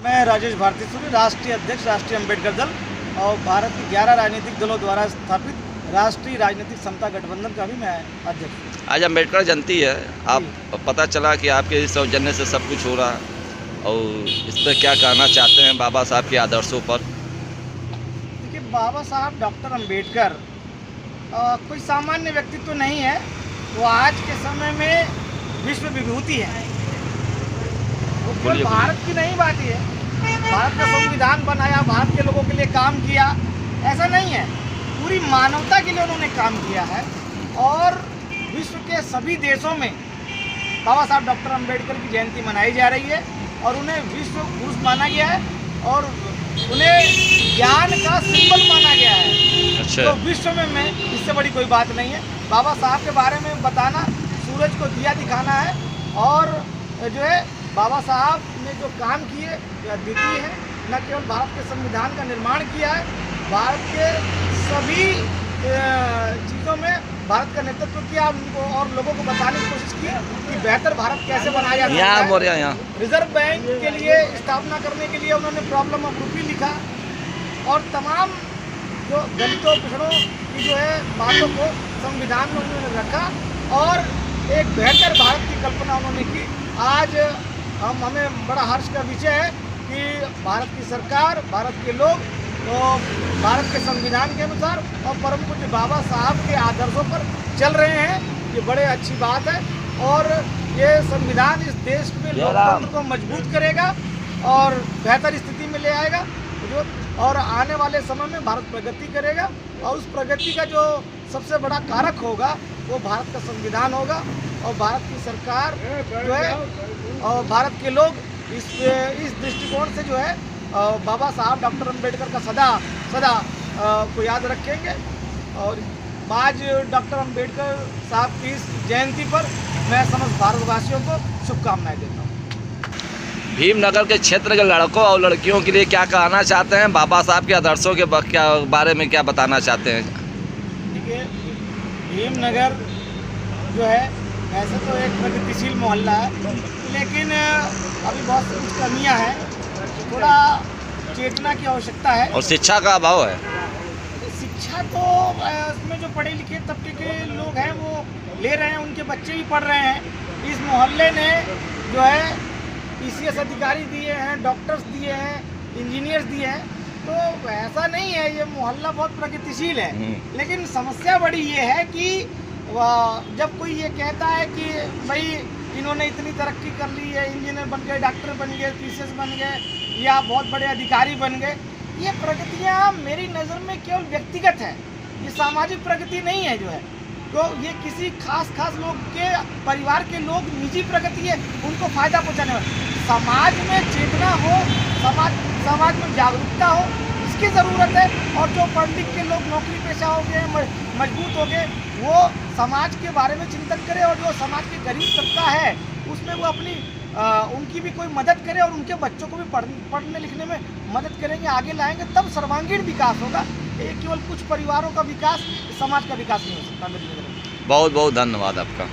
मैं राजेश भारती सूर्य, राष्ट्रीय अध्यक्ष राष्ट्रीय अम्बेडकर दल और भारत के 11 राजनीतिक दलों द्वारा स्थापित राष्ट्रीय राजनीतिक समता गठबंधन का भी मैं अध्यक्ष हूँ। आज अम्बेडकर जयंती है, आप पता चला कि आपके इस सौजन्य से सब कुछ हो रहा है और इस पर क्या कहना चाहते हैं बाबा साहब के आदर्शों पर? देखिए, बाबा साहब डॉक्टर अम्बेडकर कोई सामान्य व्यक्तित्व तो नहीं है। वो आज के समय में विश्व विभूति है। वो केवल भारत की नहीं बात है, भारत का संविधान बनाया, भारत के लोगों के लिए काम किया, ऐसा नहीं है। पूरी मानवता के लिए उन्होंने काम किया है और विश्व के सभी देशों में बाबा साहब डॉक्टर अम्बेडकर की जयंती मनाई जा रही है और उन्हें विश्व पुरुष माना गया है और उन्हें ज्ञान का सिंबल माना गया है। अच्छा। तो विश्व में इससे बड़ी कोई बात नहीं है। बाबा साहब के बारे में बताना सूरज को दिया दिखाना है और जो है बाबा साहब ने जो काम किए यह अद्वितीय है। न केवल भारत के संविधान का निर्माण किया है, भारत के सभी चीज़ों में भारत का नेतृत्व किया उनको और लोगों को बताने की कोशिश की कि बेहतर भारत कैसे बनाया जा सकता है। रिजर्व बैंक के लिए स्थापना करने के लिए उन्होंने प्रॉब्लम ऑफ रूपी लिखा और तमाम जो दलितों पिछड़ों की जो है बातों को संविधान में उन्होंने रखा और एक बेहतर भारत की कल्पना उन्होंने की। आज हमें बड़ा हर्ष का विषय है कि भारत की सरकार, भारत के लोग तो भारत के संविधान के अनुसार और परम पूज्य बाबा साहब के आदर्शों पर चल रहे हैं। ये बड़े अच्छी बात है और ये संविधान इस देश में लोकतंत्र को मजबूत करेगा और बेहतर स्थिति में ले आएगा जो और आने वाले समय में भारत प्रगति करेगा और उस प्रगति का जो सबसे बड़ा कारक होगा वो भारत का संविधान होगा और भारत की सरकार जो है और भारत के लोग इस दृष्टिकोण से जो है बाबा साहब डॉक्टर अम्बेडकर का सदा को याद रखेंगे। और आज डॉक्टर अम्बेडकर साहब की इस जयंती पर मैं समस्त भारतवासियों को शुभकामनाएं देता हूँ। भीमनगर के क्षेत्र के लड़कों और लड़कियों के लिए क्या कहना चाहते हैं? बाबा साहब के आदर्शों के बारे में क्या बताना चाहते हैं? देखिए, भीमनगर जो है वैसे तो एक प्रगतिशील मोहल्ला है, लेकिन अभी बहुत सी कुछ कमियाँ हैं, थोड़ा चेतना की आवश्यकता है और शिक्षा का अभाव है। शिक्षा तो उसमें जो पढ़े लिखे तबके के लोग हैं वो ले रहे हैं, उनके बच्चे भी पढ़ रहे हैं। इस मोहल्ले ने जो है PCS अधिकारी दिए हैं, डॉक्टर्स दिए हैं, इंजीनियर्स दिए हैं, तो ऐसा नहीं है। ये मोहल्ला बहुत प्रगतिशील है, लेकिन समस्या बड़ी ये है कि जब कोई ये कहता है कि भाई इन्होंने इतनी तरक्की कर ली है, इंजीनियर बन गए, डॉक्टर बन गए, PCS बन गए या बहुत बड़े अधिकारी बन गए, ये प्रगतियाँ मेरी नज़र में केवल व्यक्तिगत है, ये सामाजिक प्रगति नहीं है। जो है तो ये किसी खास लोग के परिवार के लोग निजी प्रगति है, उनको फ़ायदा पहुँचाने वाला। समाज में चेतना हो, समाज में जागरूकता हो, इसकी ज़रूरत है। और जो पढ़ लिख के लोग नौकरी पेशा हो गए, मजबूत हो गए, वो समाज के बारे में चिंतन करे और जो समाज के गरीब तबका है उसमें वो अपनी उनकी भी कोई मदद करे और उनके बच्चों को भी पढ़ने लिखने में मदद करेंगे, आगे लाएंगे, तब सर्वांगीण विकास होगा। ये केवल कुछ परिवारों का विकास समाज का विकास नहीं हो सकता। मेरी नज़र में बहुत बहुत धन्यवाद आपका।